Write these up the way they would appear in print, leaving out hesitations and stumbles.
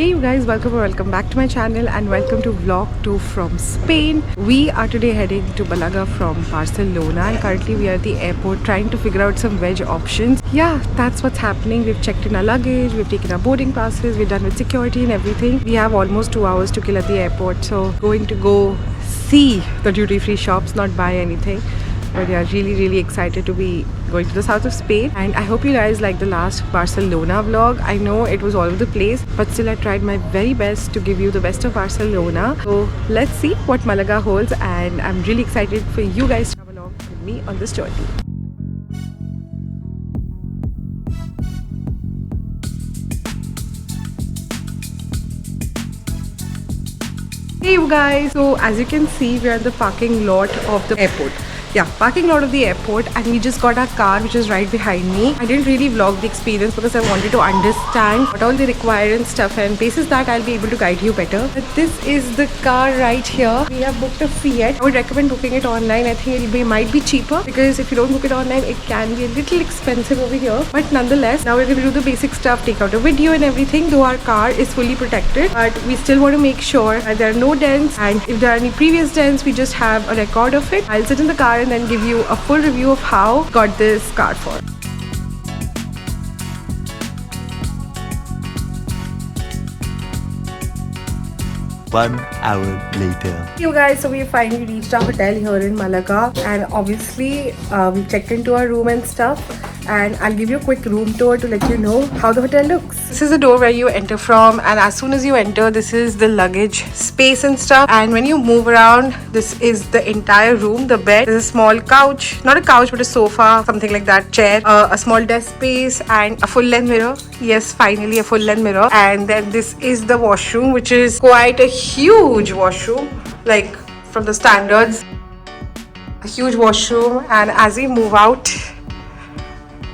Hey you guys, welcome back to my channel and welcome to vlog 2 from Spain. We are today heading to Malaga from Barcelona and currently we are at the airport trying to figure out some veg options. Yeah, that's what's happening. We've checked in our luggage, we've taken our boarding passes, we're done with security and everything. We have almost 2 hours to kill at the airport, so going to go see the duty-free shops, not buy anything. But yeah, really excited to be going to the south of Spain, and I hope you guys like the last Barcelona vlog. I know it was all over the place, but still I tried my very best to give you the best of Barcelona. So let's see what Malaga holds, and I'm really excited for you guys to come along with me on this journey. Hey you guys, so as you can see, we are in the parking lot of the airport. Yeah, parking lot of the airport, and we just got our car which is right behind me. I didn't really vlog the experience because I wanted to understand what all they require and stuff, and basis that I'll be able to guide you better. But this is the car right here. We have booked a Fiat. I would recommend booking it online. I think might be cheaper because if you don't book it online, it can be a little expensive over here. But nonetheless, now we're going to do the basic stuff, take out a video and everything, though our car is fully protected. But we still want to make sure that there are no dents, and if there are any previous dents, we just have a record of it. I'll sit in the car and then give you a full review of how I got this car for. 1 hour later. You guys, so we finally reached our hotel here in Malaga, and obviously we checked into our room and stuff, and I'll give you a quick room tour to let you know how the hotel looks. This is the door where you enter from, and as soon as you enter, this is the luggage space and stuff, and when you move around, this is the entire room. The bed, there's a small couch, not a couch but a sofa, something like that, chair, a small desk space, and a full length mirror. Yes, finally a full length mirror. And then this is the washroom, which is quite a huge washroom, like from the standards, a huge washroom. And as we move out,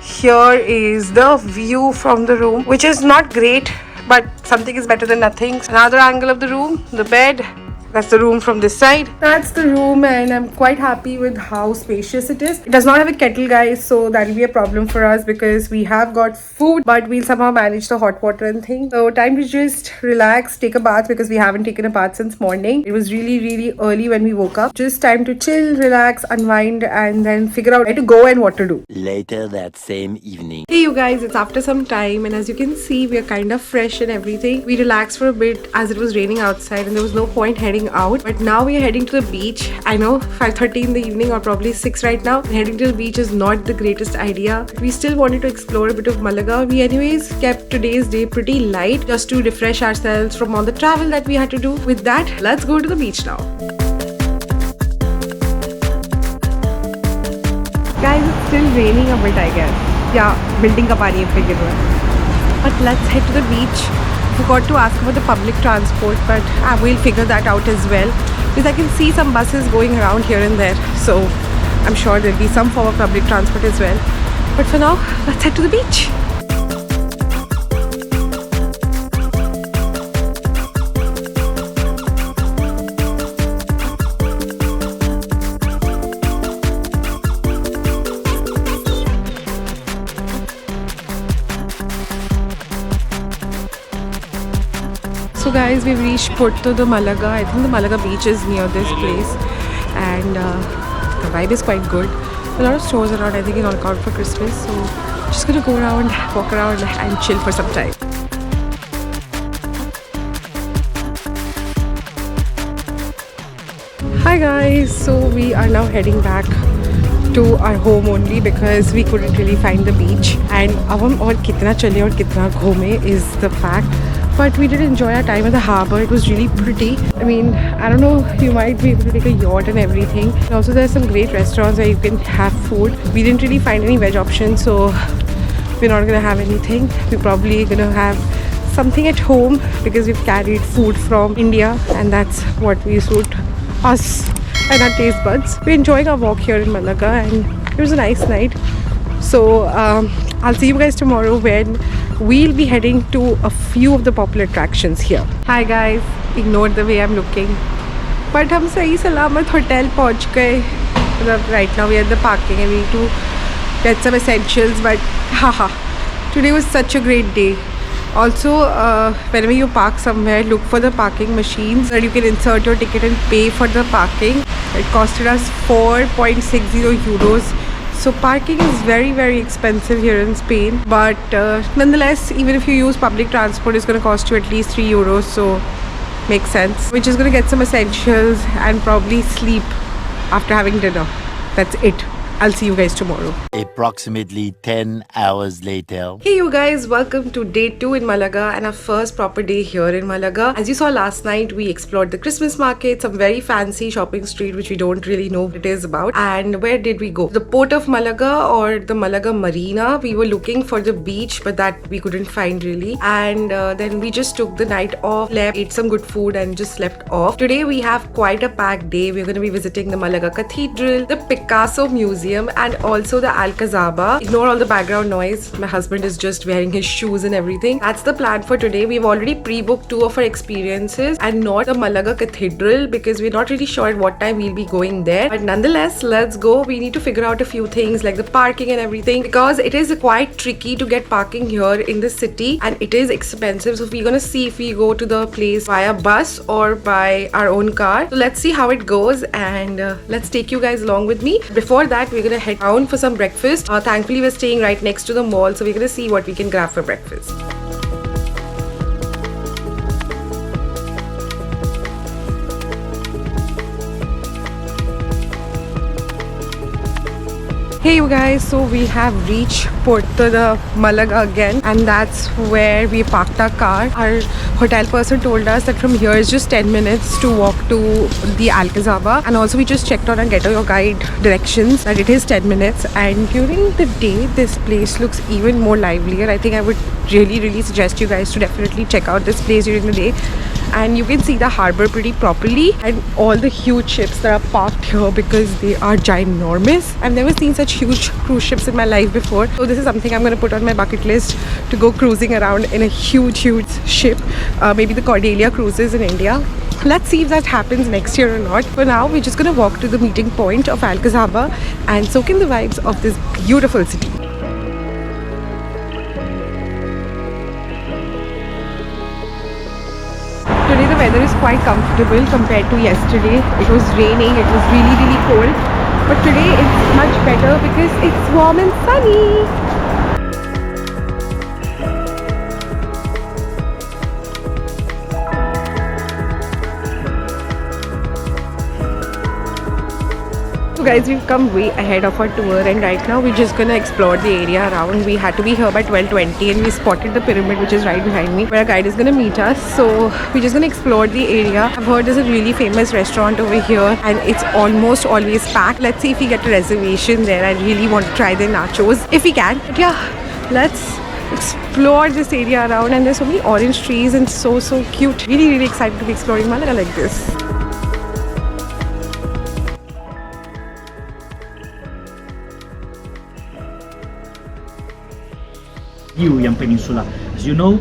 here is the view from the room, which is not great, but something is better than nothing. Another angle of the room, the bed. That's the room from this side. That's the room, and I'm quite happy with how spacious it is. It does not have a kettle, guys, so that'll be a problem for us because we have got food, but we'll somehow manage the hot water and thing. So time to just relax, take a bath because we haven't taken a bath since morning. It was really early when we woke up. Just time to chill, relax, unwind, and then figure out where to go and what to do. Later that same evening. Hey you guys, it's after some time, and as you can see, we are kind of fresh and everything. We relaxed for a bit as it was raining outside and there was no point heading out, but now we are heading to the beach. I know 5:30 in the evening or probably 6 right now. Heading to the beach is not the greatest idea. We still wanted to explore a bit of Malaga. We anyways kept today's day pretty light just to refresh ourselves from all the travel that we had to do. With that, let's go to the beach now. Guys, it's still raining a bit, I guess. Yeah, building up area figure. But let's head to the beach. Forgot to ask about the public transport, but I will figure that out as well because I can see some buses going around here and there, so I'm sure there'll be some form of public transport as well. But for now, let's head to the beach. So guys, we've reached Puerto de Malaga. I think the Malaga beach is near this place, and the vibe is quite good. A lot of stores around, I think, in on account for Christmas. So just gonna go around, walk around and chill for some time. Hi guys, so we are now heading back to our home only because we couldn't really find the beach, and अब हम और कितना चले और कितना घूमे is the fact. But we did enjoy our time at the harbour. It was really pretty. I mean, I don't know, you might be able to take a yacht and everything. And also there's some great restaurants where you can have food. We didn't really find any veg options, so we're not gonna have anything. We're probably gonna have something at home because we've carried food from India, and that's what we suit us and our taste buds. We're enjoying our walk here in Malaga, and it was a nice night. So I'll see you guys tomorrow when we'll be heading to a few of the popular attractions here. Hi guys, ignore the way I'm looking, but हम सही सलामत hotel पहुंच गए. Right now we are at the parking and we need to get some essentials, but haha, today was such a great day. Also, whenever you park somewhere, look for the parking machines that you can insert your ticket and pay for the parking. It costed us 4.60 euros. So parking is very expensive here in Spain. But nonetheless, even if you use public transport, it's going to cost you at least 3 euros. So makes sense. We're just going to get some essentials and probably sleep after having dinner. That's it. I'll see you guys tomorrow. Approximately 10 hours later. Hey you guys, welcome to day 2 in Malaga and our first proper day here in Malaga. As you saw last night, we explored the Christmas market, some very fancy shopping street which we don't really know what it is about. And where did we go? The port of Malaga or the Malaga Marina. We were looking for the beach, but that we couldn't find really. And then we just took the night off, left, ate some good food and just slept off. Today we have quite a packed day. We're going to be visiting the Malaga Cathedral, the Picasso Museum, and also the Alcazaba. Ignore all the background noise. My husband is just wearing his shoes and everything. That's the plan for today. We've already pre-booked 2 of our experiences and not the Malaga Cathedral because we're not really sure at what time we'll be going there. But nonetheless, let's go. We need to figure out a few things like the parking and everything because it is quite tricky to get parking here in the city and it is expensive. So we're gonna see if we go to the place via bus or by our own car. So let's see how it goes and let's take you guys along with me. Before that, we're gonna head down for some breakfast. Thankfully, we're staying right next to the mall, so we're gonna see what we can grab for breakfast. Hey you guys, so we have reached Puerto de Malaga again and that's where we parked our car. Our hotel person told us that from here is just 10 minutes to walk to the Alcazaba, and also we just checked on our Get Your Guide directions that it is 10 minutes, and during the day this place looks even more livelier. I think I would really suggest you guys to definitely check out this place during the day. And you can see the harbor pretty properly and all the huge ships that are parked here because they are ginormous. I've never seen such huge cruise ships in my life before, so this is something I'm going to put on my bucket list, to go cruising around in a huge ship, maybe the Cordelia cruises in India. Let's see if that happens next year or not. For now, we're just going to walk to the meeting point of Alcazaba and soak in the vibes of this beautiful city. Today the weather is quite comfortable compared to yesterday. It was raining, it was really cold. But today it's much better because it's warm and sunny. Guys, we've come way ahead of our tour and right now we're just gonna explore the area around. We had to be here by 12:20 and we spotted the pyramid which is right behind me where our guide is gonna meet us. So we're just gonna explore the area. I've heard there's a really famous restaurant over here and it's almost always packed. Let's see if we get a reservation there. I really want to try their nachos if we can. But yeah, let's explore this area around, and there's so many orange trees and so cute. Really excited to be exploring Malaga like this. Iberian Peninsula. As you know,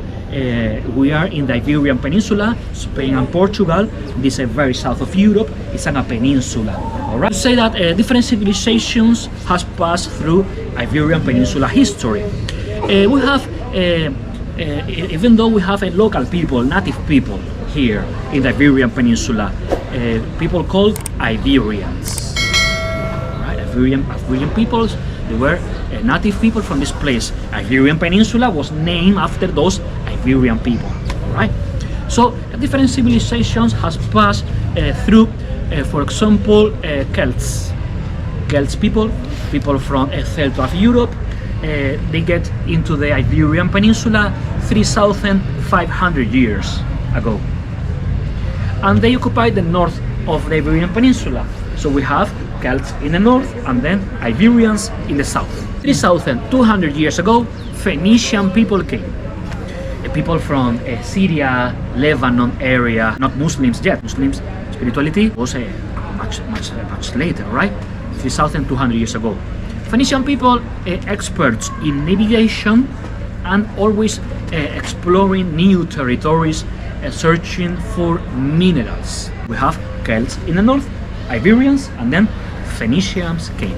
we are in the Iberian Peninsula, Spain and Portugal. This is very south of Europe. It's on a peninsula. All right. To say that different civilizations has passed through Iberian Peninsula history. We have, even though we have a local people, native people here in the Iberian Peninsula, people called Iberians. Right, Iberian peoples. They were native people from this place. Iberian Peninsula was named after those Iberian people, right? So different civilizations has passed through, for example, Celts people from south of Europe. They get into the Iberian Peninsula 3,500 years ago, and they occupied the north of the Iberian Peninsula. So we have Celts in the north and then Iberians in the south. 3,200 years ago, Phoenician people came. People from Syria, Lebanon area, not Muslims yet. Muslims spirituality was much later, right? 3,200 years ago. Phoenician people, experts in navigation and always exploring new territories, searching for minerals. We have Celts in the north, Iberians, and then Phoenicians came.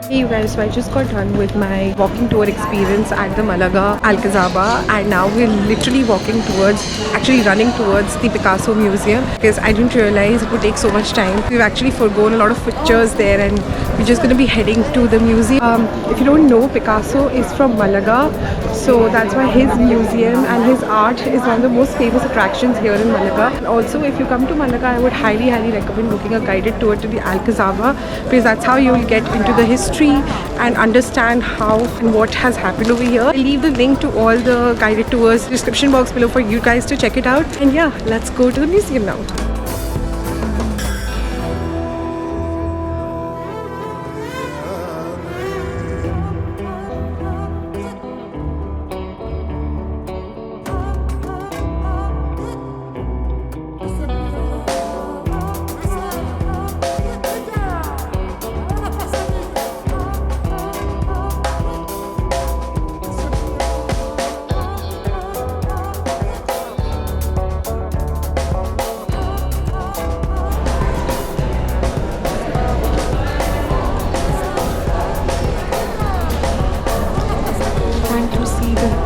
Hey you guys, so I just got done with my walking tour experience at the Malaga Alcazaba, and now we're literally running towards the Picasso Museum because I didn't realize it would take so much time. We've actually forgone a lot of pictures there and we're just going to be heading to the museum. If you don't know, Picasso is from Malaga, so that's why his museum and his art is one of the most famous attractions here in Malaga. And also, if you come to Malaga, I would highly recommend booking a guided tour to the Alcazaba because that's how you will get into the history and understand how and what has happened over here. I'll leave the link to all the guided tours description box below for you guys to check it out. And yeah, let's go to the museum now.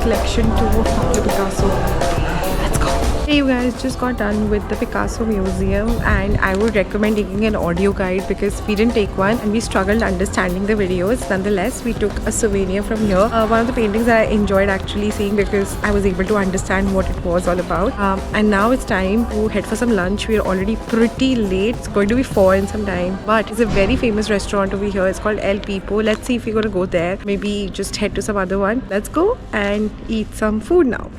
Collection tour of Pablo Picasso. Let's go. Hey you guys, just got done with the Picasso Museum and I would recommend taking an audio guide because we didn't take one and we struggled understanding the videos. Nonetheless, we took a souvenir from here. One of the paintings that I enjoyed actually seeing because I was able to understand what it was all about. And now it's time to head for some lunch. We're already pretty late. It's going to be 4 in some time. But it's a very famous restaurant over here. It's called El Pipo. Let's see if we're going to go there. Maybe just head to some other one. Let's go and eat some food now.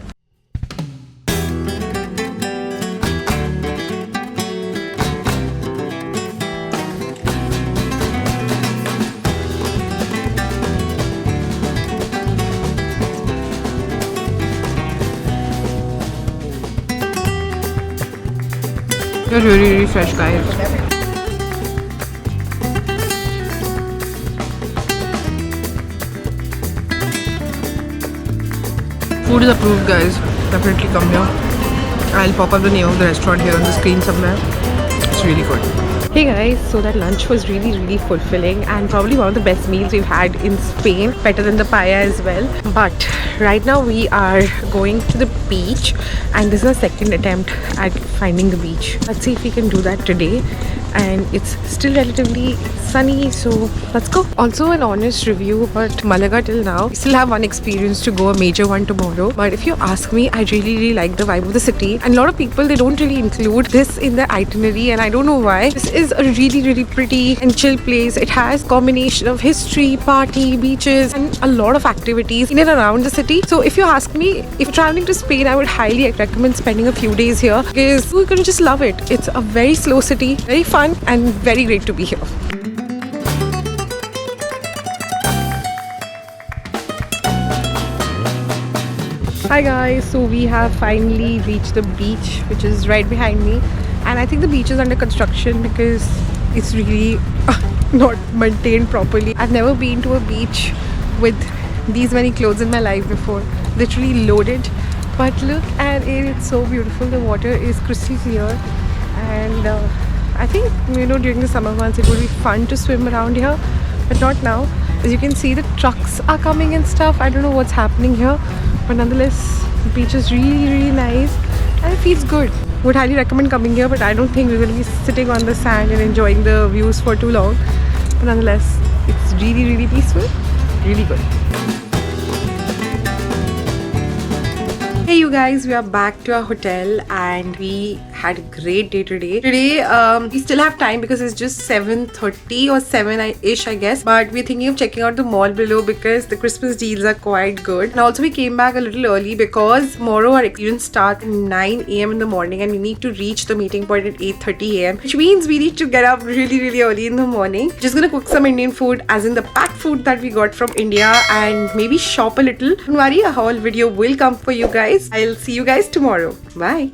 They're really fresh, guys. Food is approved, guys. Definitely come here. I'll pop up the name of the restaurant here on the screen somewhere. It's really good. Hey guys, so that lunch was really fulfilling and probably one of the best meals we've had in Spain, better than the paella as well. But right now we are going to the beach and this is our second attempt at finding the beach. Let's see if we can do that today, and it's still relatively sunny, so let's go. Also, an honest review about Malaga till now. We still have one experience to go, a major one tomorrow, but if you ask me, I really like the vibe of the city, and a lot of people, they don't really include this in their itinerary and I don't know why. This is a really pretty and chill place. It has combination of history, party, beaches and a lot of activities in and around the city. So if you ask me, if you're traveling to Spain, I would highly recommend spending a few days here because you're gonna just love it. It's a very slow city, very fun and very great to be here. Hi guys, so we have finally reached the beach which is right behind me, and I think the beach is under construction because it's really not maintained properly. I've never been to a beach with these many clothes in my life before, literally loaded, but look at it, it's so beautiful. The water is crystal clear and I think, you know, during the summer months it would be fun to swim around here, but not now. As you can see, the trucks are coming and stuff. I don't know what's happening here, but nonetheless the beach is really nice and it feels good. Would highly recommend coming here, but I don't think we're going to be sitting on the sand and enjoying the views for too long, but nonetheless it's really peaceful, really good. Hey you guys, we are back to our hotel and we had a great day today. We still have time because it's just 7:30 or 7-ish I guess, but we're thinking of checking out the mall below because the Christmas deals are quite good. And also we came back a little early because tomorrow our experience starts at 9 AM in the morning and we need to reach the meeting point at 8:30 AM, which means we need to get up really early in the morning. Just gonna cook some Indian food, as in the packed food that we got from India, and maybe shop a little. Don't worry, a haul video will come for you guys. I'll see you guys tomorrow. Bye.